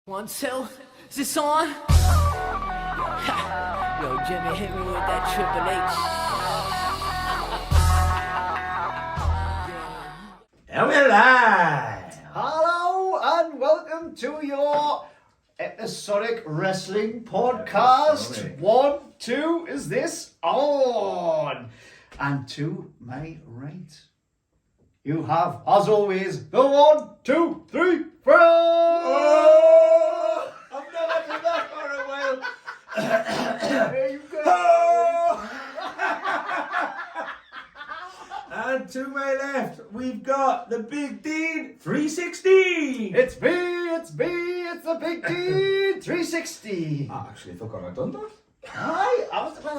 1, 2, is this on? Yo, Jimmy, hit me with that Triple H. And we're live! Hello and welcome to your episodic wrestling podcast. Episodic. 1, 2, is this on? And to my right, you have, as always, the 1, 2, 3, 4. Oh! I've never done that for a while. There you go. Oh! And to my left, we've got the BigDean 360. It's the BigDean 360. I actually forgot I'd done that. I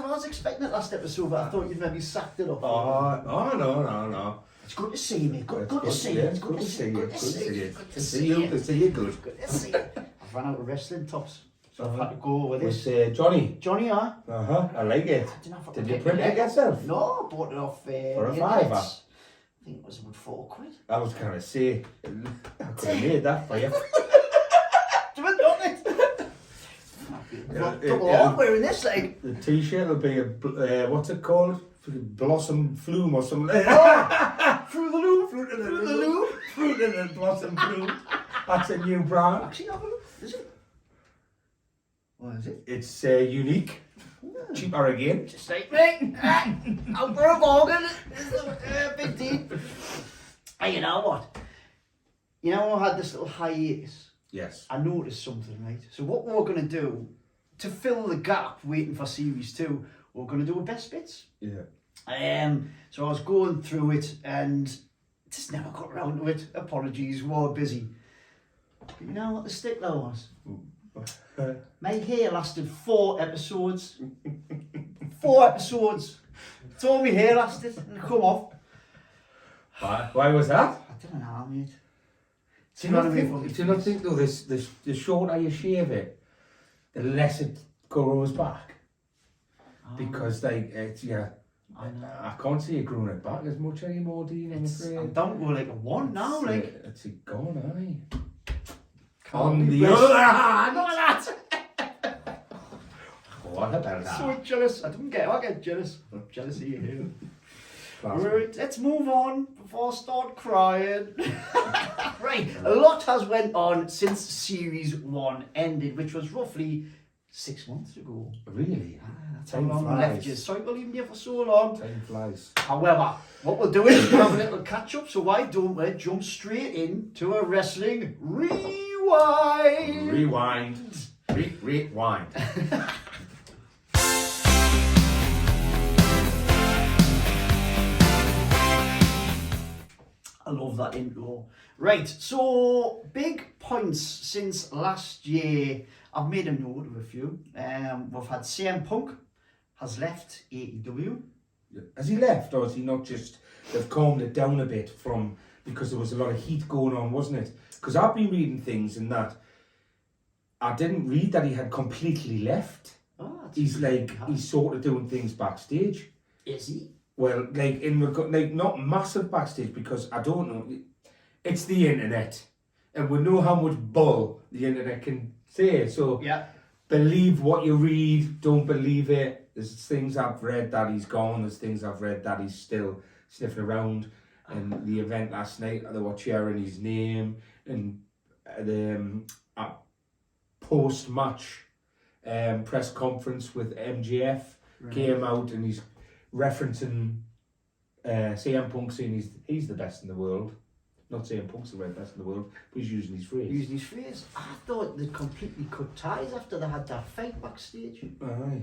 was expecting it last episode, but I thought you'd maybe sacked it up. Oh, no. It's good to see you, mate. Good to see you. Yeah, It's good to see you. Good to see you. Good To see you good. Good to see you. I've run out of wrestling tops, so I've had to go with this. With Johnny. Johnny, huh? I like it. I don't know if I Did can you get print it yourself? No, I bought it off For a the fiver? internet. I think it was about £4. I was going to say, I could have made that for you. Do it, don't it? Double on wearing this, like. The t-shirt will be a, what's it called? Blossom Flume or something. Through the loop. Fruit in the loop. Fruit in the Blossom Flume. That's a new brand. Actually, have a look. Is it? What is it? It's unique. Cheaper again. Just like me. Out for a bargain. It's a big deal. Hey, you know what? You know, I had this little hiatus. Yes. I noticed something, right? So what we're going to do, to fill the gap waiting for Series 2, we're going to do a best bits. Yeah. So I was going through it and just never got around to it. Apologies, we were busy. But you know what the stickler was? My hair lasted 4 episodes. 4 episodes. That's all my hair lasted and it come off. Why was that? I don't know, mate. Do you not think though the shorter you shave it, the less it grows back? Because it's I know. I can't see it growing it back as much anymore, Dean, I'm afraid. I'm down to like a 1 now, like. It's gone, aye. Can't On be the blessed. other hand, Not that. what about that? So jealous. I get jealous. I'm jealous of you. Class. Right, let's move on before I start crying. Right, a lot has went on since Series 1 ended, which was roughly 6 months ago. Really? That's how Time long I flies. left you. Sorry for leaving you for so long. Time flies. However, what we'll do is we'll have a little catch up, so why don't we jump straight into a wrestling rewind? Rewind. Rewind. I love that intro. Right, so big points since last year. I've made a note of a few. We've had CM Punk has left AEW. Has he left, or has he not just? They've calmed it down a bit because there was a lot of heat going on, wasn't it? Because I've been reading things in that I didn't read that he had completely left. Oh, that's He's good. he's sort of doing things backstage. Is he? Well, not massive backstage, because I don't know. It's the internet, and we know how much bull the internet can say. So Yeah. believe what you read. Don't believe it. There's things I've read that he's gone. There's things I've read that he's still sniffing around. And the event last night, they were cheering his name, and the post-match press conference with MJF came out, and he's referencing CM Punk, saying he's the best in the world. Not CM Punk's the best in the world, but he's using his phrase. Using his phrase. I thought they'd completely cut ties after they had that fight backstage. Aye.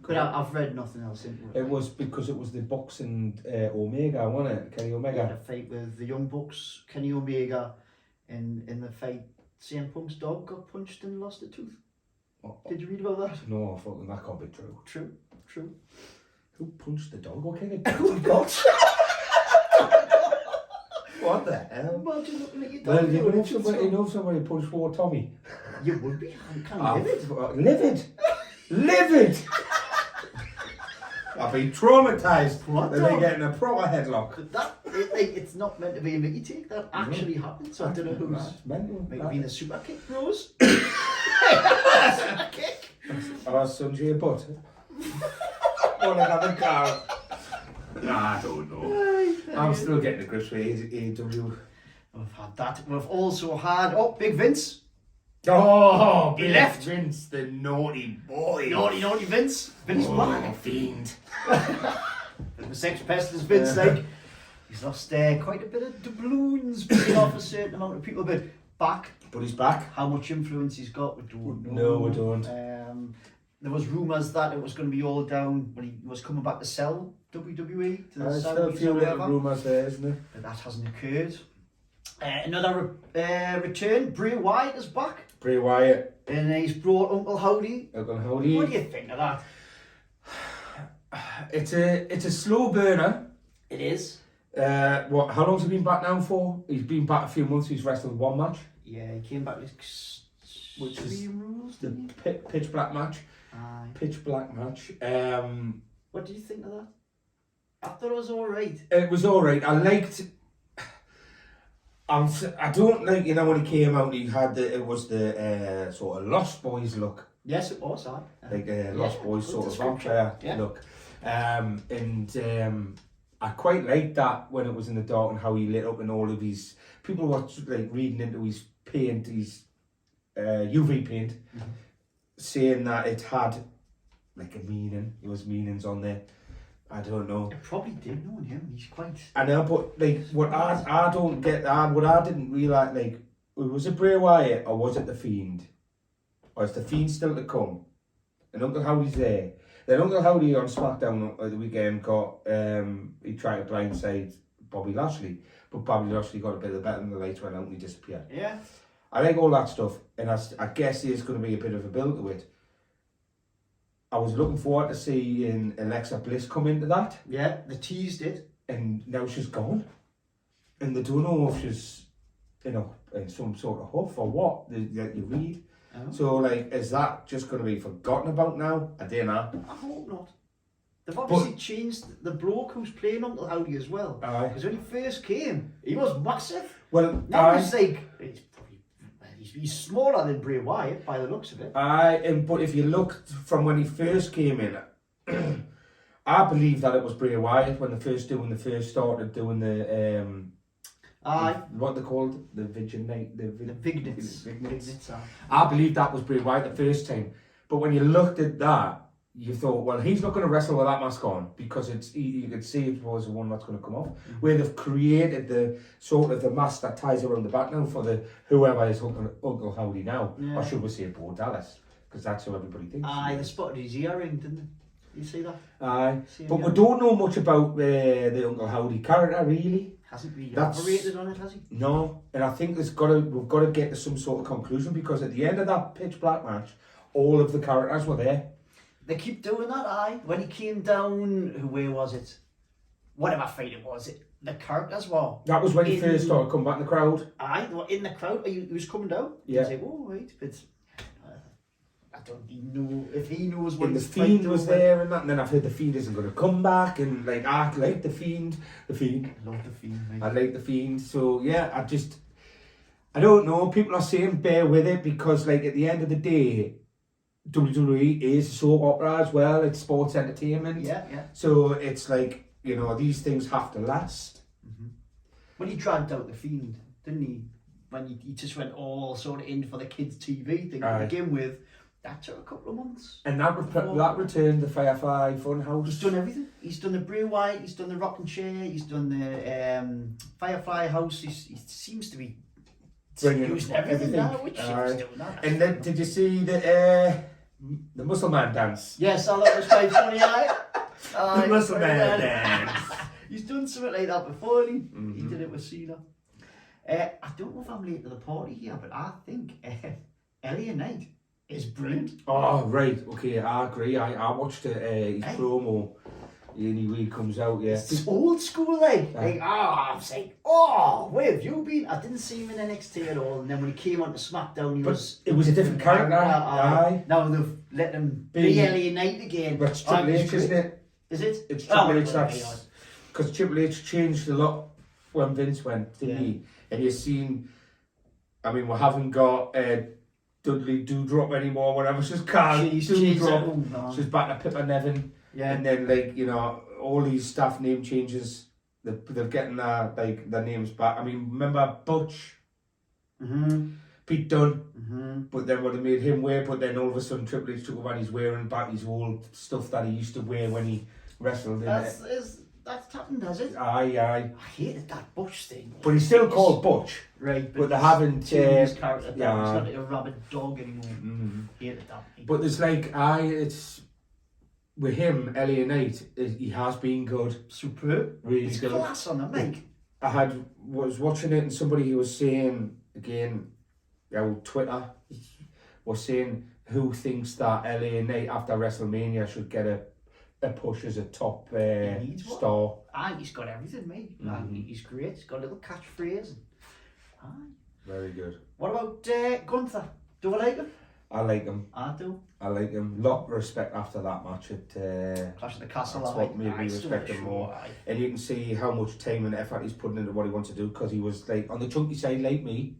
But I've read nothing else into it. It was because it was the Bucks and Omega, wasn't it? Kenny They had Omega. a fight with the Young Bucks, Kenny Omega, in the fight. CM Punk's dog got punched and lost a tooth. Oh, Did you read about that? no, I thought that can't be true. True. Who punched the dog? What kind of dog? What the hell? Imagine looking at your dog. Well, you going, know somebody punched poor Tommy. You would be. You can't live it. Livid! I've been traumatised. What They're the- getting a proper headlock. It's not meant to be a Mickey take. That actually happened. So I don't know who's. That's mental. Might have been the Super Kick Bros. Car's son, Jay Butt. Or another car. I don't know. I'm still getting the grips with AEW. We've had that. We've also had, Big Vince. Oh, He left. Vince, the naughty boy. Naughty Vince. Vince Black. Fiend. The Sex Pest is Vince, like. He's lost quite a bit of doubloons, putting off a certain amount of people, but back. But he's back. How much influence he's got, we don't know. No, we don't. There was rumours that it was going to be all down when he was coming back to sell WWE to the There's still a Saudis few or little whatever, rumours there, isn't there? but that hasn't occurred. Another return, Bray Wyatt is back, Bray Wyatt. and he's brought Uncle Howdy. Uncle Howdy. What do you think of that? It's a slow burner. It is. How long's he been back now for? He's been back a few months. He's wrestled one match, Yeah, he came back with which is Extreme Rules, the didn't pitch black match. he? Aye. Pitch black match. What do you think of that? I thought it was alright. It was alright. I liked. I don't like, when he came out, he had it was the sort of Lost Boys look, Yes, it was, aye. like Lost Boys good sort of description. vampire look, and I quite liked that when it was in the dark and how he lit up and all of his people were like reading into his paint, his UV paint, saying that it had like a meaning. There was meanings on there. I don't know. It probably did, knowing him. He's quite. I know, but like what I don't get, what I didn't realise, like, was it Bray Wyatt or was it the Fiend, or is the Fiend still to come? And Uncle Howdy's there. Then Uncle Howdy on SmackDown at the weekend got he tried to blindside Bobby Lashley, but Bobby Lashley got a bit of the better and the lights went out and he disappeared. Yeah. I like all that stuff, and I guess there's going to be a bit of a build to it. I was looking forward to seeing Alexa Bliss come into that. Yeah, they teased it. And now she's gone. And they don't know if she's, in some sort of huff or what that you read. Oh. So, like, is that just going to be forgotten about now? I don't know. I hope not. They've obviously changed the bloke who's playing Uncle Howdy as well. Aye. Because when he first came, he was massive. Well, Now he's like, he's smaller than Bray Wyatt by the looks of it. but if you look from when he first came in, I believe that it was Bray Wyatt when they first started doing the what they called the Vignette, the Vignettes. I believe that was Bray Wyatt the first time, but when you looked at that, you thought, well, he's not going to wrestle with that mask on because you could see it was the one that's going to come off. Where they've created the sort of the mask that ties around the back now for the whoever is Uncle Howdy now, or should we say Bo Dallas, because that's how everybody thinks. Aye, they spotted his earring, didn't they? You see that? Aye, See but him we don't know much about the Uncle Howdy character really. Hasn't really That's- operated on it, has he? No, and I think we've got to get to some sort of conclusion because at the end of that pitch black match, all of the characters were there. They keep doing that, aye. When he came down, where was it? Whatever fight it was, the characters were. That was when he first started coming back in the crowd. Aye, they were in the crowd. He was coming down. Yeah. I was like, oh, right, but I don't even know if he knows what And the he's Fiend fighting was over. there and that, and then I've heard the Fiend isn't going to come back, and like I like the Fiend. Love the Fiend, mate. I like the Fiend. So yeah, I don't know. People are saying bear with it because like at the end of the day, WWE is soap opera as well. It's sports entertainment. Yeah. So it's like, these things have to last. When he dragged out the Fiend, didn't he? When he just went all sort of in for the kids' TV thing Aye. to begin with, that took a couple of months. And that returned the Firefly Funhouse. He's done everything. He's done the Bray Wyatt, he's done the rocking chair, he's done the Firefly house. He seems to be Bringing using everything now, which Aye. he's doing that. And then did you see the Muscle Man dance? Yes, I thought it was quite funny, aye. The Muscle Man dance. He's done something like that before, he Mm-hmm. did it with Cena. I don't know if I'm late to the party here, but I think Elliot Knight is brilliant. Oh, right. Okay, I agree. I watched his promo. Anyway, he comes out, yeah. It's old school, like. Aye. I was like, where have you been? I didn't see him in NXT at all, and then when he came onto SmackDown, it was a different character. Aye. Now they've let him be Elliot Knight again. But it's Triple H, isn't it? Is it? It's Triple H, right, that's... Because Triple H changed a lot when Vince went, didn't Yeah. he? And you've seen... I mean, we haven't got Dudley Dewdrop anymore. Whatever. It's just Carl Cheese, Dewdrop. oh, no. She's back to Pippa Nevin. Yeah. And then like all these staff name changes. They're getting their names back. I mean, remember Butch? Pete Dunne. But then what they made him wear, but then all of a sudden Triple H took over and he's wearing back his old stuff that he used to wear when he wrestled in it. That's happened, has it? Aye. I hated that Butch thing. But he's still called Butch. Right, but they haven't. His character down. yeah. He's not like a rabid dog anymore. Hated that. But there's like, it's with him, LA Knight, he has been good. Superb. Really It's good. class on the mic. Was watching it and somebody who was saying again, Twitter was saying who thinks that LA Knight after WrestleMania should get a push as a top star. Aye, he's got everything, mate. He's great. He's got a little catchphrase. Aye. Very good. What about Gunther? Do I like him? I like him. I do. I like him. Lot of respect after that match at Clash of the Castle. that's what made me respect him more. And you can see how much time and effort he's putting into what he wants to do, because he was like on the chunky side like me.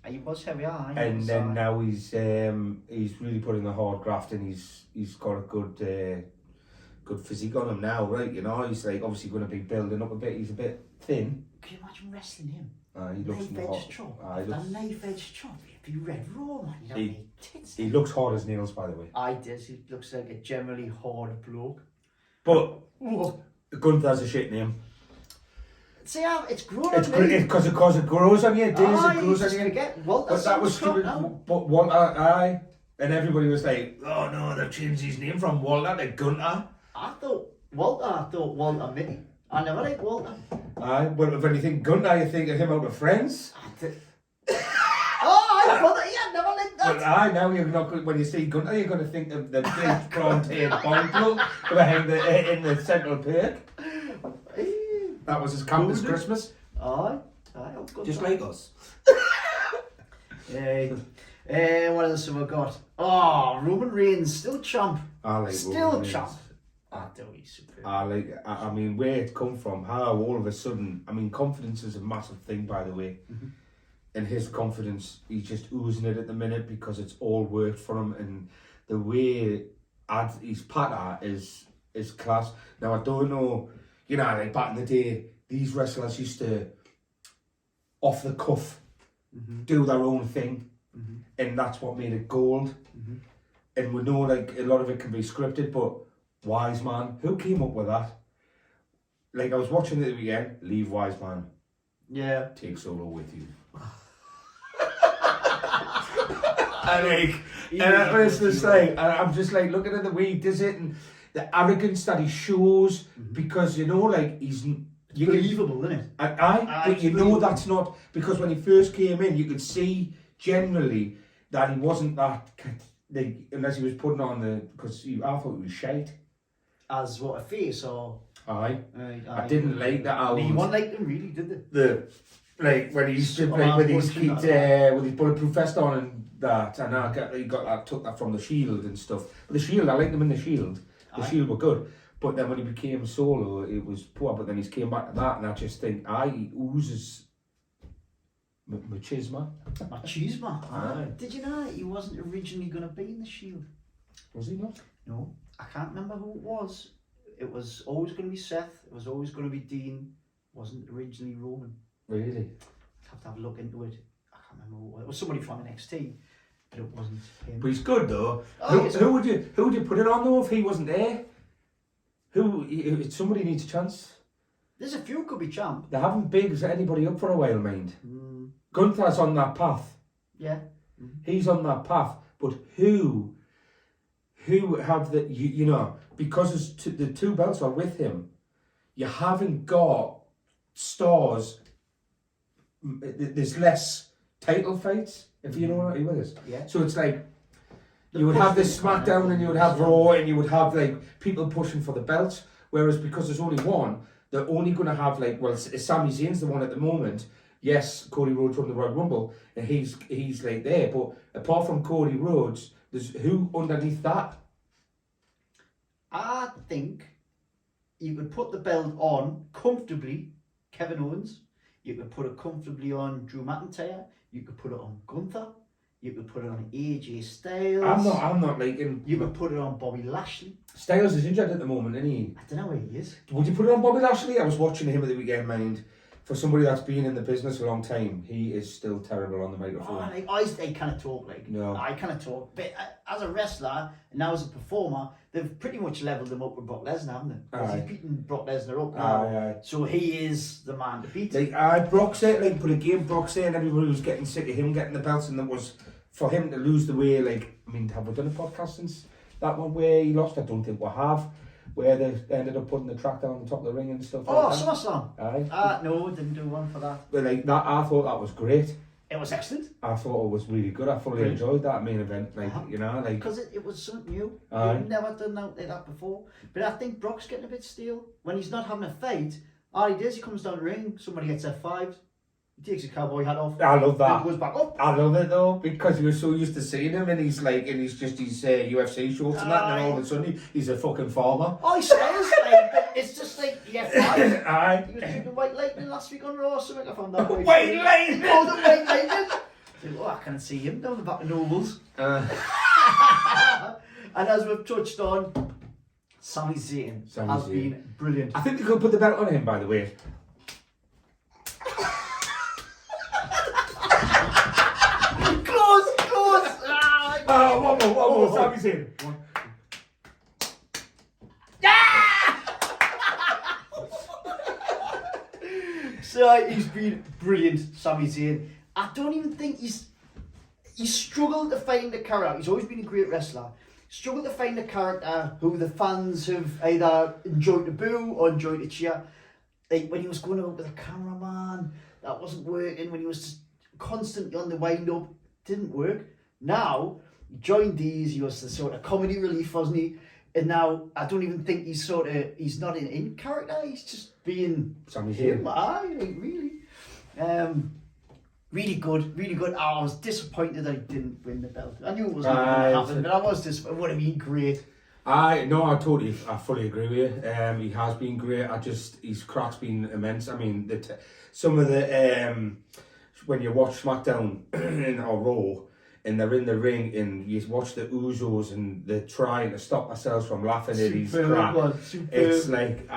He was heavy, aye. And then now he's really putting the hard graft in. He's got a good physique on him now, right? He's like obviously going to be building up a bit. He's a bit thin. Can you imagine wrestling him? He looks knife-edge chop. That knife-edge chop. If you read Raw, man, you don't need tits. He looks hard as nails, by the way. I did. He looks like a generally hard bloke. But Gunther's a shit name. See how it's grown It's on me. because it grows on you. It grows on you. Walter, but that was stupid. But Walter, aye. And everybody was like, oh no, they've changed his name from Walter to Gunter. I thought Walter Mitty. I never liked Walter. Aye, but when you think Gunter, you think of him out of Friends. I never liked that. But aye, now you're not good. When you see Gunter, you're going to think of the big prawn-tailed bong behind in the Central Park. That was his campus Christmas. Aye. Just like us. What else have we got? Oh, Roman Reigns, still champ. I like still Roman champ. Reigns. He's superb. I mean, where it come from, how all of a sudden, I mean, confidence is a massive thing, by the way. And his confidence, he's just oozing it at the minute because it's all worked for him, and the way his patter is class. Now, I don't know, like back in the day, these wrestlers used to, off the cuff, do their own thing, and that's what made it gold. And we know, like, a lot of it can be scripted, but Wiseman, who came up with that? Like, I was watching it the weekend, leave Wiseman. Yeah. Take Solo with you. It's just like, I'm just like looking at the way he does it and the arrogance that he shows, because like he's believable, isn't it? But you know that's not, because when he first came in, you could see generally that he wasn't that, like, unless he was putting on because I thought he was shite. As what, a face or? Aye. I didn't like that. No one liked him really, did they? Like when he stood like with his with his bulletproof vest on and that, and he took that from the Shield and stuff. But the Shield, I liked him in the Shield. The Shield were good. But then when he became Solo, it was poor. But then he's came back to that, and I just think he oozes machismo. Machismo. Did you know he wasn't originally going to be in the Shield? Was he not? No, I can't remember who it was. It was always going to be Seth. It was always going to be Dean. It wasn't originally Roman. Really? I'd have to have a look into it. I can't remember who it was. It was somebody from NXT, but it wasn't him. But he's good though. Who would you put it on though if he wasn't there? Somebody needs a chance. There's a few could be champ. They haven't bigged anybody up for a while, mind. Gunther's on that path. Yeah. He's on that path. But who have the because the two belts are with him, you haven't got stars. There's less title fights, if you know what I mean with us. Yeah. So it's like you would have this SmackDown and you would have Raw and you would have like people pushing for the belts. Whereas because there's only one, they're only going to have like, well, Sami Zayn's the one at the moment. Yes, Cody Rhodes won the Royal Rumble and he's like there. But apart from Cody Rhodes, there's who underneath that? I think you could put the belt on comfortably, Kevin Owens. You could put it comfortably on Drew McIntyre. You could put it on Gunther. You could put it on AJ Styles. I'm not liking. You could put it on Bobby Lashley. Styles is injured at the moment, isn't he? I don't know where he is. Would you put it on Bobby Lashley? I was watching him at the weekend, mind. For somebody that's been in the business a long time, he is still terrible on the microphone. I can't talk No. I can't talk. But as a wrestler and now as a performer, they've pretty much levelled him up with Brock Lesnar, haven't they? Because he's beaten Brock Lesnar up now. So he is the man to beat. Brock said, but again, Brock saying everybody was getting sick of him getting the belts, and that was for him to lose the way. Have we done a podcast since that one where he lost? I don't think we have. Where they ended up putting the track down on top of the ring and stuff like that. SummerSlam. No, didn't do one for that. But that, I thought that was great. It was excellent. I thought it was really good. I fully enjoyed that main event. Because it was something new. You've never done that before. But I think Brock's getting a bit stale. When he's not having a fight, all he does, he comes down the ring, somebody gets F5'd, he takes his cowboy hat off. I love that. And goes back up. I love it though, because you were so used to seeing him, and he's UFC shorts and that, and then all of a sudden he's a fucking farmer. Oh, he smells it's just like the F5. Aye. He was drinking White Lightning last week on Raw or something. I found that White Lightning! Oh, the White Lightning! I can't see him down the back of Nobles. And as we've touched on, Sami Zayn has been brilliant. I think they could put the belt on him, by the way. One more. Sami Zayn. So he's been brilliant, Sami Zayn. I don't even think he's struggled to find a character. He's always been a great wrestler. Struggled to find a character who the fans have either enjoyed to boo or enjoyed to cheer. Like when he was going out with a cameraman, that wasn't working. When he was just constantly on the wind up, didn't work. Now he joined these. He was the sort of comedy relief, wasn't he? And now I don't even think he's not in character. He's just being Sami Zayn. Really. Really good. I was disappointed that he didn't win the belt. I knew it wasn't going to happen, but I was disappointed. What I mean, great. I fully agree with you. He has been great. His crack's been immense. I mean, some of the when you watch SmackDown or Raw, and they're in the ring, and you watch the Usos, and they're trying to stop themselves from laughing at his crap. It's like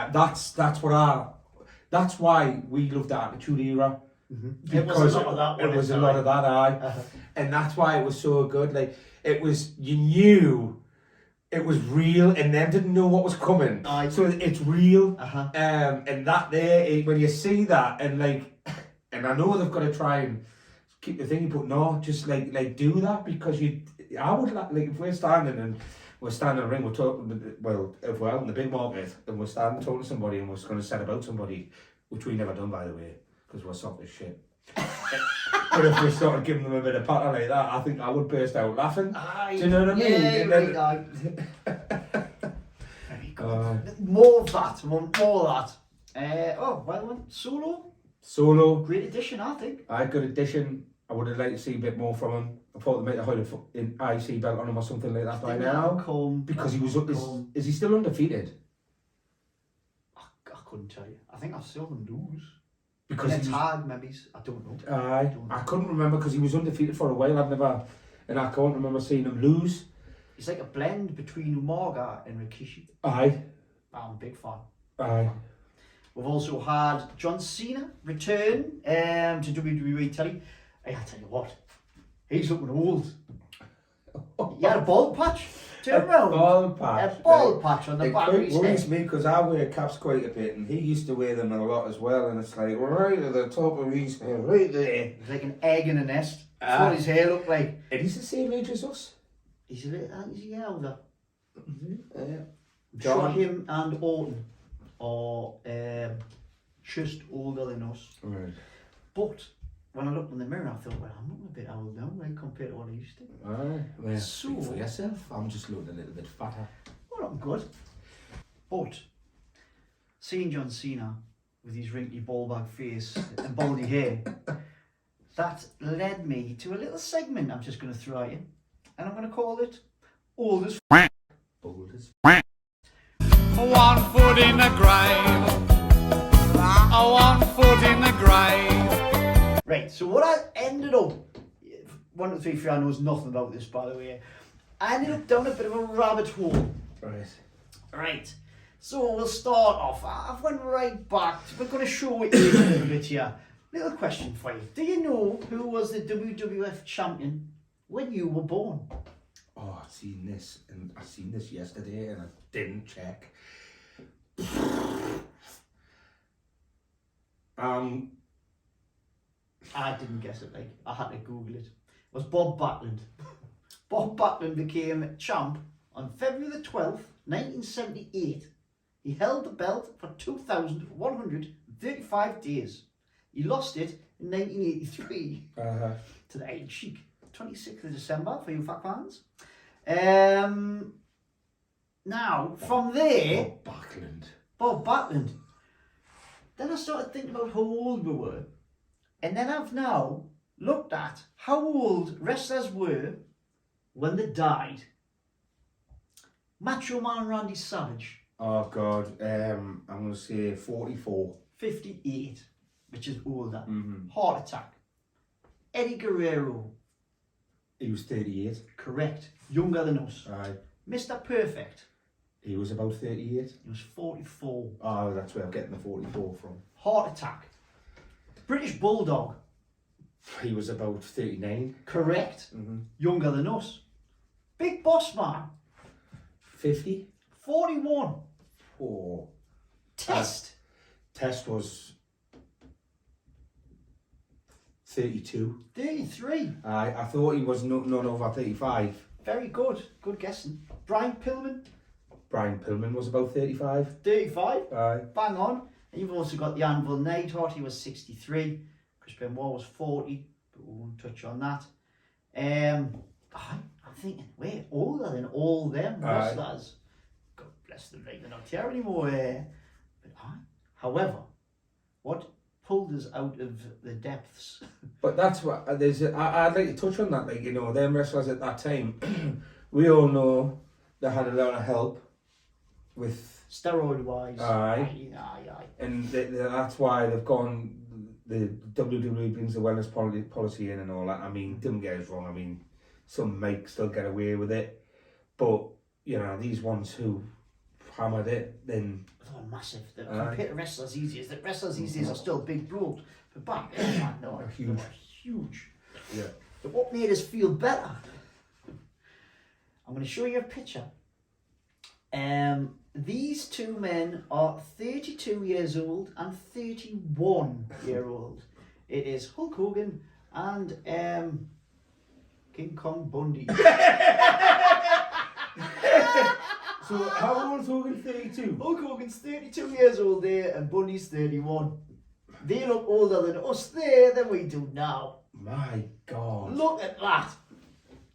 that's why we love the Attitude Era. Mm-hmm. It was a lot of that. And that's why it was so good. Like you knew it was real, and then didn't know what was coming. So it's real. And that there, when you see that, and I know they've got to try and keep the thing, but no, just like do that, because I would like if we're standing in the ring, we're talking. Well, if we're out in the big market and we're standing talking to somebody, and we're going to set about somebody, which we never done, by the way, because we're soft as shit. But if we started giving them a bit of patter like that, I think I would burst out laughing. Do you know what I mean? Yeah, very good. More of that. Solo. Great addition, I think. Good addition. I would have liked to see a bit more from him. I thought they might have had an IC belt on him or something like that by now. Because he was is he still undefeated? I couldn't tell you. I think I saw them lose. Because it's hard, maybe. I don't know. I couldn't remember, because he was undefeated for a while. I can't remember seeing him lose. It's like a blend between Umaga and Rikishi. I'm a big fan. We've also had John Cena return to WWE telly. I tell you what, he's looking old. He had a bald patch. Turn around. A bald patch on the back of his head. It worries me, because I wear caps quite a bit, and he used to wear them a lot as well, and it's like right at the top of his head, right there. He's like an egg in a nest. That's what his hair looked like. And he's the same age as us. He's a year older. Mm-hmm. John, him and Orton are just older than us. Right. But when I looked in the mirror, I thought, well, I'm looking a bit old now, like, compared to what I used to. Well, speak for yourself. I'm just looking a little bit fatter. Well, I'm good. But seeing John Cena with his wrinkly ball bag face and baldy hair, that led me to a little segment I'm just going to throw at you. And I'm going to call it Old as Old as 1 foot in the grave. 1 foot in the grave. Right, so what I ended up 1, 2, 3, 4 knows nothing about this, by the way. I ended up down a bit of a rabbit hole. Right. Right. So we'll start off. I've went right back. We're going to show it a little bit here. Little question for you. Do you know who was the WWF champion when you were born? Oh, I've seen this, and I seen this yesterday, and I didn't check. I didn't guess it, like, I had to Google it. It was Bob Backlund. Bob Backlund became champ on February the 12th, 1978. He held the belt for 2,135 days. He lost it in 1983 to the Iron Sheik. 26th of December for you fact fans. Now, from there... Bob Backlund. Then I started thinking about how old we were. And then I've now looked at how old wrestlers were when they died. Macho Man Randy Savage. Oh God, I'm going to say 44. 58, which is older. Mm-hmm. Heart attack. Eddie Guerrero. He was 38. Correct. Younger than us. Aye. Mr. Perfect. He was about 38. He was 44. Oh, that's where I'm getting the 44 from. Heart attack. British Bulldog. He was about 39. Correct. Mm-hmm. Younger than us. Big Boss Man. 50. 41. Oh. Test. Test was 32. 33. I thought he was none over 35. Very good. Good guessing. Brian Pillman. Brian Pillman was about 35. 35. Aye. Bang on. And you've also got the Anvil Neidhart. He was 63. Chris Benoit was 40. But we won't touch on that. I'm thinking, we're older than all them wrestlers. God bless them, they're not here anymore. However, what pulled us out of the depths? But that's what I'd like to touch on that. Like, you know, them wrestlers at that time, we all know they had a lot of help with Steroid wise. Aye. And that's why they've gone. The WWE brings the wellness policy in and all that. I mean, don't get us wrong. I mean, some might still get away with it, but you know, these ones who hammered it, then they're massive. They're compared to wrestlers these days. The wrestlers these days are still big blokes, but back then, man, they were huge. Yeah. But what made us feel better? I'm going to show you a picture. These two men are 32 years old and 31 year old. It is Hulk Hogan and King Kong Bundy. So how old's Hogan? 32. Hulk Hogan's 32 years old there and Bundy's 31. They look older than us there than we do now. My God. Look at that.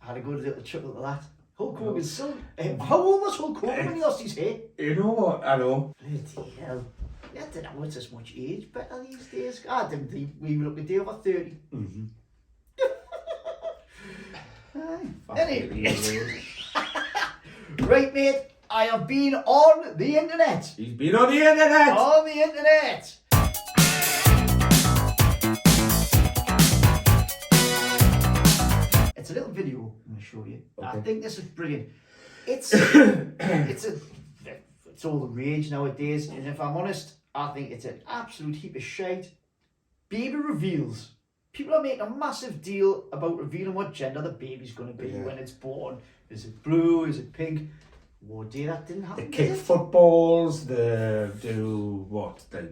I had a good little chuckle at that. Hulk Hogan's still... how old was Hulk Hogan when he lost his hair? You know what? I know. Bloody hell. I don't know it's as much age better these days. I didn't think we were looking at over 30. Mm-hmm. Anyway. Right, mate. I have been on the internet. He's been on the internet. On the internet. It's a little video I'm going to show you. Okay. I think this is brilliant. It's it's all the rage nowadays, and if I'm honest, I think it's an absolute heap of shite. Baby reveals. People are making a massive deal about revealing what gender the baby's going to be when it's born. Is it blue? Is it pink? One day that didn't happen. They kick footballs. They do what? They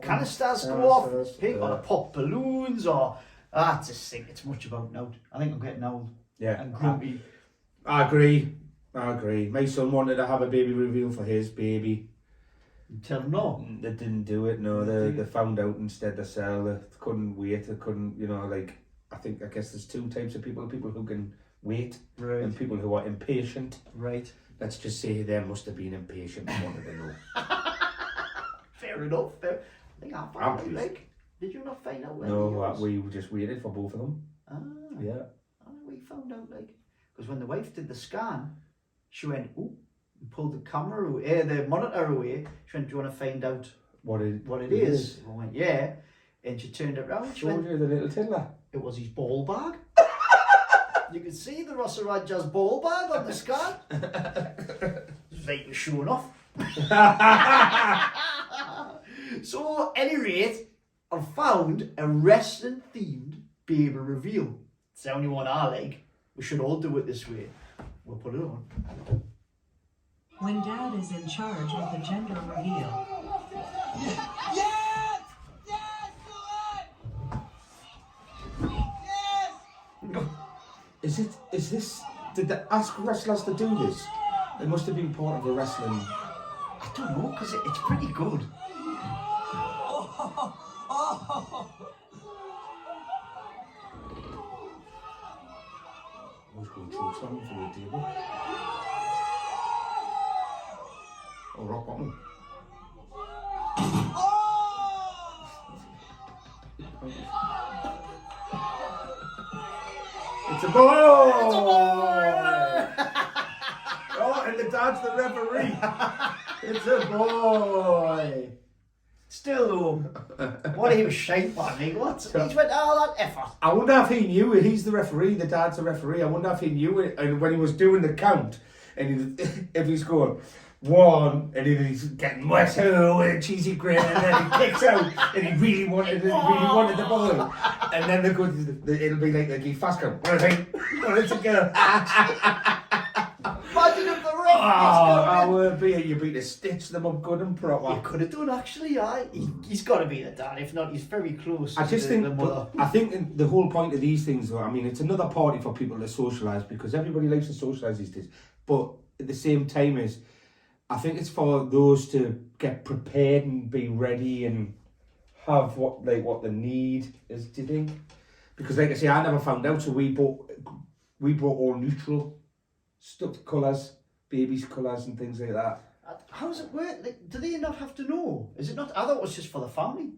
canisters go off. Pink, or pop balloons, or I just think it's much about now. I think I'm getting old. Yeah. And grumpy. I agree. My son wanted to have a baby reveal for his baby. You tell him no. They didn't do it. No, they found out instead to sell. They couldn't wait. They couldn't. You know, like I guess there's two types of people: people who can wait, right, and people who are impatient. Right. Let's just say they must have been impatient and wanted to know. Fair enough. Fair. I think I found out. Like, did you not find out? No, we just waited for both of them. Ah. Yeah. We found out, like, because when the wife did the scan, she went, ooh, and pulled the camera away, the monitor away. She went, do you want to find out what it is? I went, yeah. And she turned it around. Showed you the little tiddler. It was his ball bag. You can see the Rossaraja's ball bag on the scan. Like he was showing off. So, at any rate, I found a wrestling themed baby reveal. It's the only one I like. We should all do it this way. We'll put it on. When Dad is in charge of the gender reveal. Yes! Yes! Do it! Yes! Is this, did they ask wrestlers to do this? It must have been part of a wrestling. I don't know, because it's pretty good. I was going through something for the table. Oh, rock bottom. It's a boy! It's a boy! Oh, and the dad's the referee. It's a boy. Still though, what he was shaped by me. What? He's went all that effort. I wonder if he knew it. He's the referee, the dad's the referee. I wonder if he knew it. And when he was doing the count, and if he's going 1, and he's getting wet with a cheesy grin, and then he kicks out, and he really wanted the ball. And then it'll be like the fast count. What is it? What is it, girl? Imagine if the ref I would be. You beat to stitch them up good and proper. You could have done actually, yeah. He's got to be the dad. If not, he's very close. I just think, the mother. I think the whole point of these things, though, I mean, it's another party for people to socialise because everybody likes to socialise these days. But at the same time, I think it's for those to get prepared and be ready and have what the need is. Do you think? Because, like I say, I never found out, so we bought all neutral stuff, colours, babies' colours and things like that. How does it work? Like, do they not have to know? Is it not? I thought it was just for the family.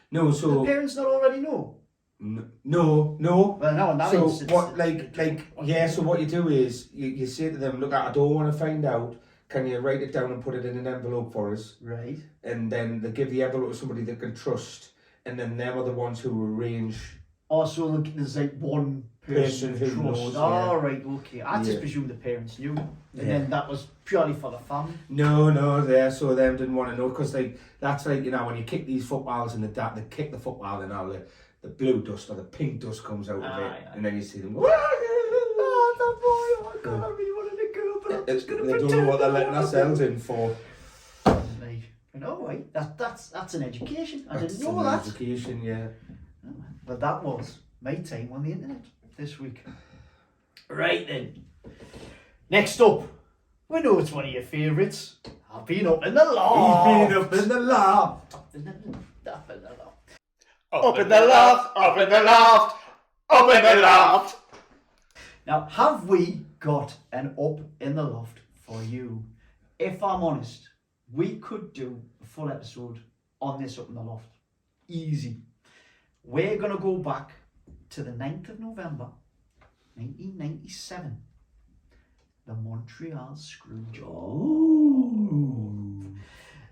No, so the parents not already know. No. Well, no, in that So instance, what? So what you do is you say to them, look, I don't want to find out. Can you write it down and put it in an envelope for us? Right. And then they give the envelope to somebody they can trust, and then them are the ones who arrange. Also, look, there's like one person who trust. knows, yeah. Oh, right, okay. I just Yeah. presumed the parents knew, and Yeah. then that was purely for the family. No, so them didn't want to know because that's like when you kick these footballs and they kick the football and all the blue dust or the pink dust comes out of it, Aye. and then you see them. Oh, that boy! Oh my God, I really wanted a girl, but I'm just gonna They pretend. don't know what they're letting ourselves in for. Right. No, right. That's an education. I didn't know that. Education, yeah. But that was my time on the internet this week. Right then. Next up, we know it's one of your favourites. I've been up in the loft. He's been up in the loft. Up in the loft. Up in the loft, up in the loft, up in the loft. Now, have we got an up in the loft for you? If I'm honest, we could do a full episode on this up in the loft. Easy. We're going to go back to the 9th of November, 1997. The Montreal Screw job.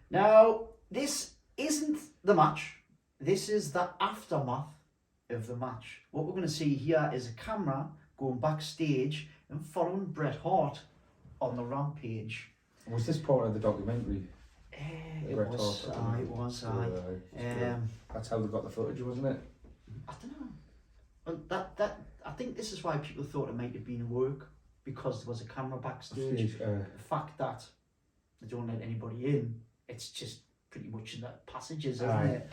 Now, this isn't the match. This is the aftermath of the match. What we're going to see here is a camera going backstage and following Bret Hart on the rampage. Was this part of the documentary? It Bret was, Hart it was. That's how they got the footage, wasn't it? I don't know. Well, I think this is why people thought it might have been work, because there was a camera backstage. The fact that they don't let anybody in, it's just pretty much in the passages, isn't it?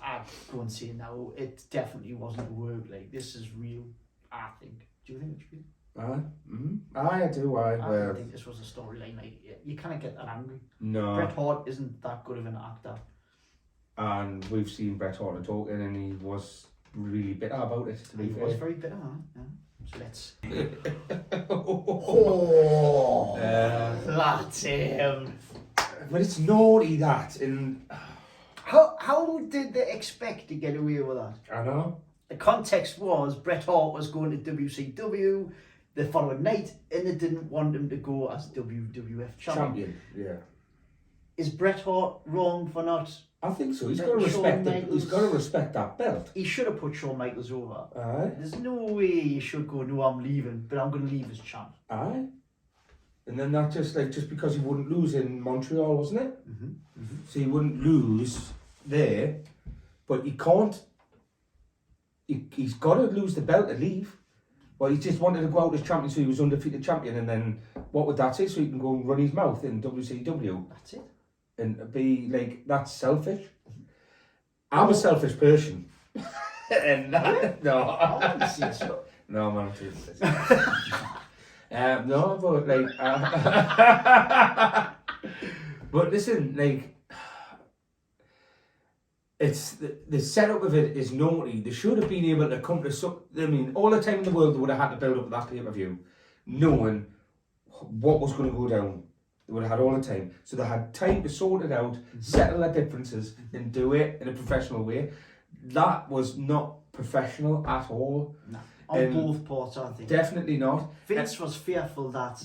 I'd go and say now, it definitely wasn't work. Like, this is real, I think. Do you think it's real? I do. I don't think this was a storyline. Like, you kind of get that angry. No. Bret Hart isn't that good of an actor. And we've seen Bret Hart talking, and he was really bitter about it. To be He fair, was very bitter, huh? Yeah. So let's. That's him. But it's naughty that, and How did they expect to get away with that? I know. The context was Bret Hart was going to WCW the following night, and they didn't want him to go as WWF champion. Yeah. Is Bret Hart wrong for not I think so. He's Let got to Shawn respect. Michaels- He's got to respect that belt. He should have put Shawn Michaels over. Aye. There's no way you should go, no, I'm leaving, but I'm going to leave as champ. Aye. And then that just because he wouldn't lose in Montreal, wasn't it? So he wouldn't lose there, but he can't. He's got to lose the belt to leave. Well, he just wanted to go out as champion, so he was undefeated champion, and then what would that say? So he can go and run his mouth in WCW That's it. and be like, that's selfish. I'm a selfish person. And no, I want to see so. no, man, I'm too no, but like, but listen, like, it's the setup of it is naughty. They should have been able to come to some. I mean, all the time in the world they would have had to build up that pay-per-view, knowing what was going to go down. They would have had all the time, so they had time to sort it out, settle their differences, and do it in a professional way. That was not professional at all. No. On both parts, I think. Definitely not. Vince was fearful that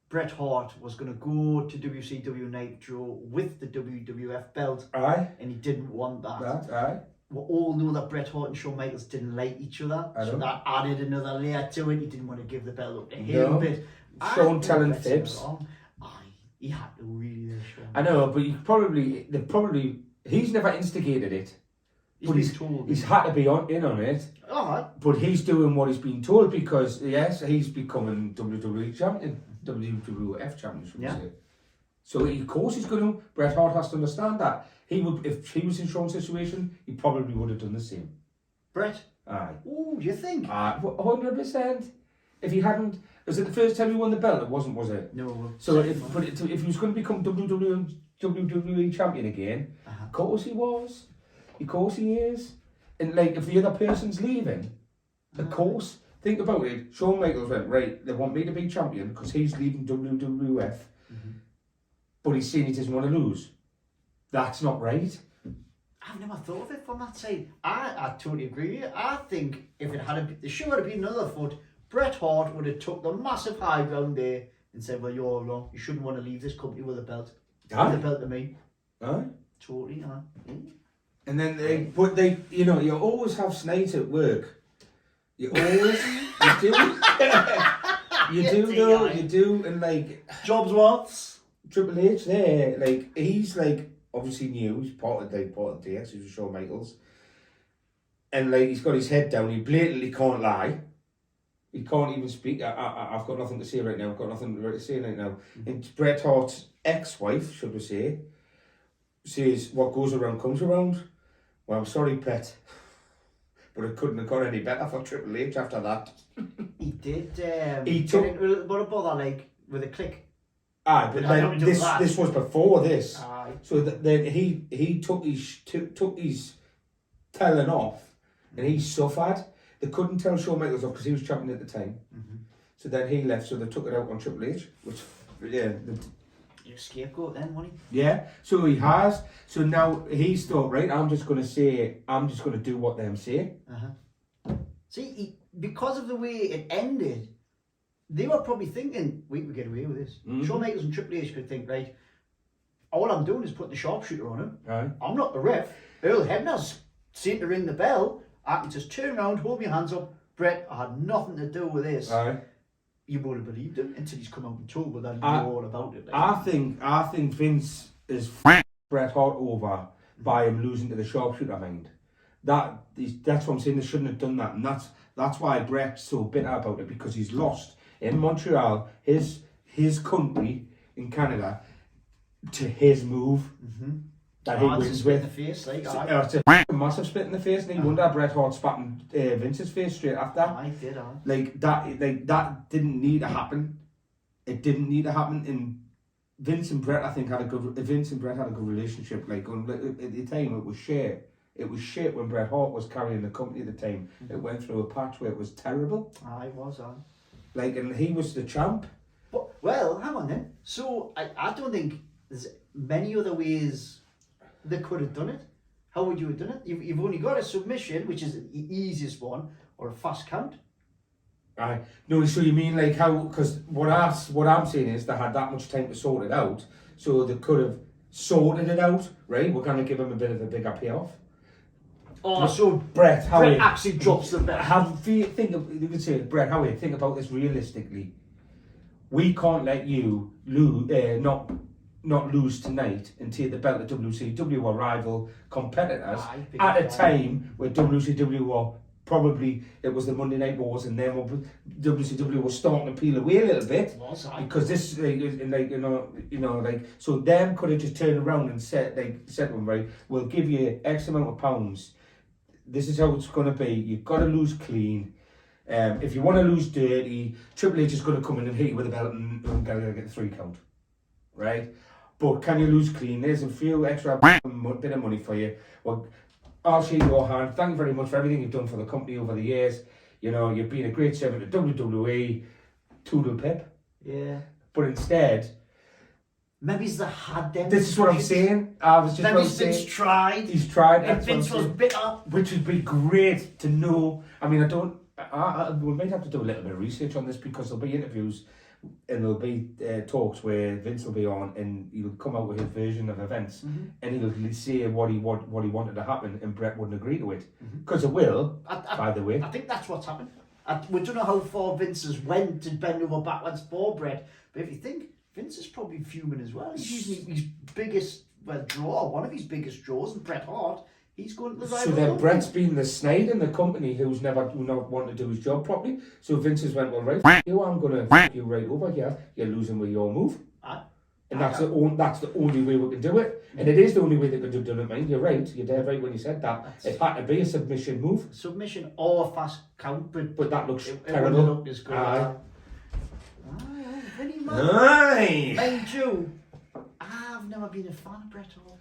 Bret Hart was going to go to WCW Nitro with the WWF belt, Aye. and he didn't want that. Aye. We all know that Bret Hart and Shawn Michaels didn't like each other, I so know. that added another layer to it. He didn't want to give the belt up to him, No. but Shawn I telling think Bret's fibs. wrong. Aye, he had to really there, Shawn. I know, but he's never instigated it. He's But been told. He's had to be in on it. Alright. But he's doing what he's been told because, yes, he's becoming WWE champion, WWF champion, should we Yeah. say. So, of course, he's going to. Bret Hart has to understand that. He would, if he was in Shawn's situation, he probably would have done the same. Brett? Aye. Ooh, you think? 100%. If he hadn't, was it the first time he won the belt? It wasn't, was it? No. So, if he was going to become WWE champion again, of course he was. Of course he is. And like, if the other person's leaving, of course, think about it. Shawn Michaels went, right, they want me to be champion because he's leaving WWF, but he's saying he doesn't want to lose. That's not right. I've never thought of it from that side. I totally agree with you. I think if it had there should have been another foot, Bret Hart would have took the massive high ground there and said, well, you're wrong. You shouldn't want to leave this company with a belt. Aye. Give the belt to me. Aye. Totally, And then they, you know, you always have snakes at work. You always, you do. You do, and like Jobs once. Triple H there, like he's like obviously new. He's part of DX. He's with Shawn Michaels, and like he's got his head down. He blatantly can't lie. He can't even speak. I've got nothing to say right now. I've got nothing to say right now. And Bret Hart's ex-wife, should we say, says what goes around comes around. Well, I'm sorry, Pet, but it couldn't have got any better for Triple H after that. He did. He get took- into a little bit of bother, like with a click. Aye, but I don't then do that. this was before this. Aye. So then he took his telling off, and he suffered. They couldn't tell Shawn Michaels off because he was champion at the time. So then he left. So they took it out on Triple H, which Your scapegoat then, wasn't yeah. So he has. So now he's thought, right, I'm just going to do what them say. he? See, because of the way it ended, they were probably thinking, we could get away with this. Shawn Michaels and Triple H could think, right, all I'm doing is putting the sharpshooter on him. Aye. I'm not the ref. Earl Hebner's seen to ring the bell. I can just turn around, hold my hands up. Brett, I had nothing to do with this. Aye. You would have believed him until he's come out and told that he knew all about it. Like. I think Vince is Bret Hart over by him losing to the sharpshooter mind. That's what I'm saying. They shouldn't have done that, and that's why Bret's so bitter about it, because he's lost in Montreal, his country in Canada, to his move that he wins spit in with. the face, like, It's a massive spit in the face, and he wonder Bret Hart spat in Vince's face straight after. I did, Like that didn't need to happen. It didn't need to happen. And Vince and Bret had a good relationship. Like at the time, it was shit. It was shit when Bret Hart was carrying the company at the time. It went through a patch where it was terrible. I was, Like, and he was the champ. But, well, hang on then. So, I don't think there's many other ways they could have done it. How would you have done it? You've only got a submission, which is the easiest one, or a fast count. Aye. No, so you mean like how? Because what I'm saying is they had that much time to sort it out, so they could have sorted it out, right? We're going to give him a bit of a bigger payoff. Oh, so Brett, how Brett actually drops the bet. you could say, Brett, how think about this realistically. We can't let you not lose tonight and take the belt of WCW or rival competitors at a time where WCW were probably, it was the Monday Night Wars, and then WCW was starting to peel away a little bit because this so them could have just turned around and said to them, right, we'll give you X amount of pounds. This is how it's going to be. You've got to lose clean. If you want to lose dirty, Triple H is going to come in and hit you with a belt and going to get the 3 count, right? But can you lose clean? There's a few extra bit of money for you. Well, I'll shake your hand. Thank you very much for everything you've done for the company over the years. You know, you've been a great servant to WWE. Toodle pip. Yeah. But instead, maybe they had them. This is what I'm saying. I was just maybe about to say. Vince tried. He's tried. And Vince was bitter. Which would be great to know. I mean, we might have to do a little bit of research on this because there'll be interviews and there'll be talks where Vince will be on and he'll come out with his version of events and he'll say what he wanted to happen and Brett wouldn't agree to it. Because it will, by the way. I think that's what's happened. We don't know how far Vince has went to bend over backwards for Brett, but if you think, Vince is probably fuming as well. He's using his biggest draw, one of his biggest draws, and Bret Hart. He's going to the rival. So then Brett's been the snide in the company who's not want to do his job properly. So Vince has went, well, right, I'm going to f*** you right over here. You're losing with your move. And that's the only way we can do it. And it is the only way they could have done it, mind. You're right. You're dead right when you said that. It had to be a submission move. Submission or a fast count. But that looks it terrible. It looked as good. Very much. Aye. Mind you, I've never been a fan of Bret Hart.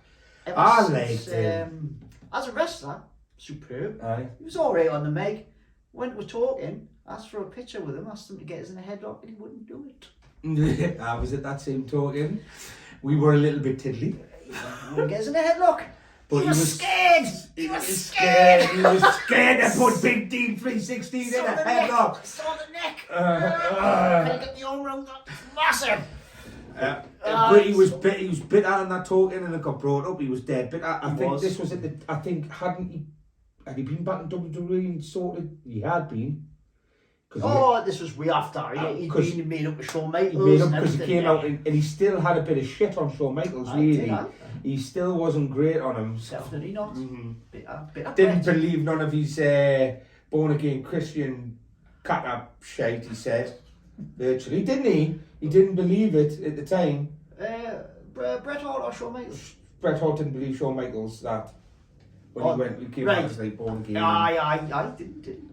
I liked him. As a wrestler, superb. Aye. He was alright on the mic. When we're talking, asked for a picture with him, asked him to get us in a headlock, and he wouldn't do it. I was at that same talking. We were a little bit tiddly. He wouldn't get us in a headlock. But he was scared. He was scared. He was scared to put Big Dean 316 in a headlock. Saw the neck. Can I get the arm round that? Massive. But he was bitter on that talking and it got brought up. He was dead bitter. I think this was had he been back in WWE and sorted? He had been. This was way after. He'd been made up with Shawn Michaels. He made up because he came out and he still had a bit of shit on Shawn Michaels, really. He still wasn't great on him. Definitely not. Didn't believe none of his born again Christian cat shite, he said. Virtually, didn't he? He didn't believe it at the time. Bret Hart or Shawn Michaels? Bret Hart didn't believe Shawn Michaels that when he came out as like born again. I didn't.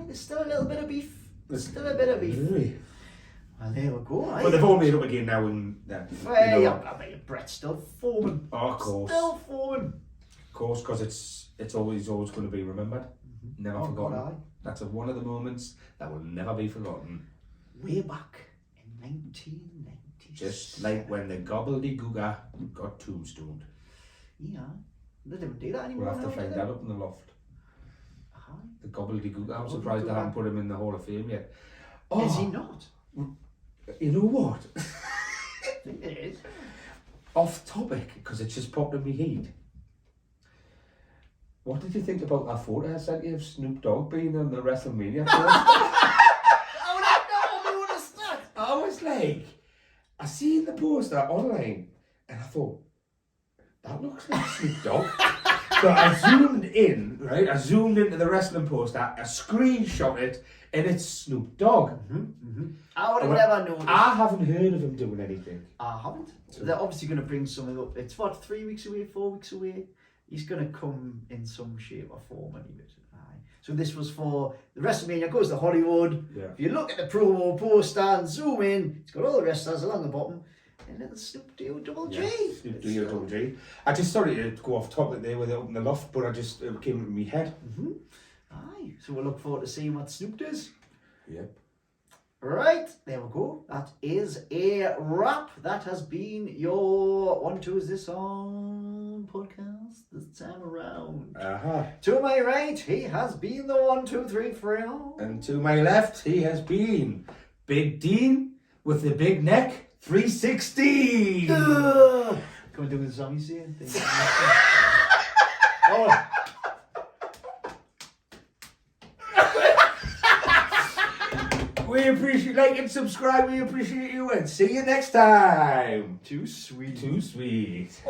There's still a little bit of beef. Really? Well, there we go. But they've all made up again now and then. I bet you Bret's still foaming. Oh, of course. Still foaming. Of course, because it's always going to be remembered. Never forgotten. That's one of the moments that will never be forgotten. Way back in 1990. Just like when the gobbledygooker got tombstoned. Yeah. They don't do that anymore. We'll have to find that up in the loft. The gobbledygooker. I'm surprised they haven't put him in the Hall of Fame yet. Oh, is he not? You know what? It is. Off topic, because it's just popped in my head. What did you think about that photo I sent you of Snoop Dogg being on the WrestleMania poster? I was like, I seen the poster online and I thought, that looks like Snoop Dogg. So I zoomed in, right? I zoomed into the wrestling poster, I screenshot it, and it's Snoop Dogg. I would have never noticed. I haven't heard of him doing anything. I haven't. So they're obviously going to bring something up. It's 3 weeks away, 4 weeks away. He's going to come in some shape or form anyway. So this was for the WrestleMania goes to Hollywood. Yeah. If you look at the promo poster and zoom in, it's got all the wrestlers along the bottom. And little Snoop D-O double G. Snoop D-O double G. I just started to go off topic there with it up in the loft, but it came into my head. Aye. So we'll look forward to seeing what Snoop does. Yep. Right, there we go. That is a wrap. That has been your 1, 2, is this on podcast this time around. To my right, he has been the 1, 2, 3, 3. And to my left, he has been Big Dean with the big neck 316. Come and do the song you see. Oh. We appreciate, like and subscribe. We appreciate you, and see you next time. Too sweet. Too sweet.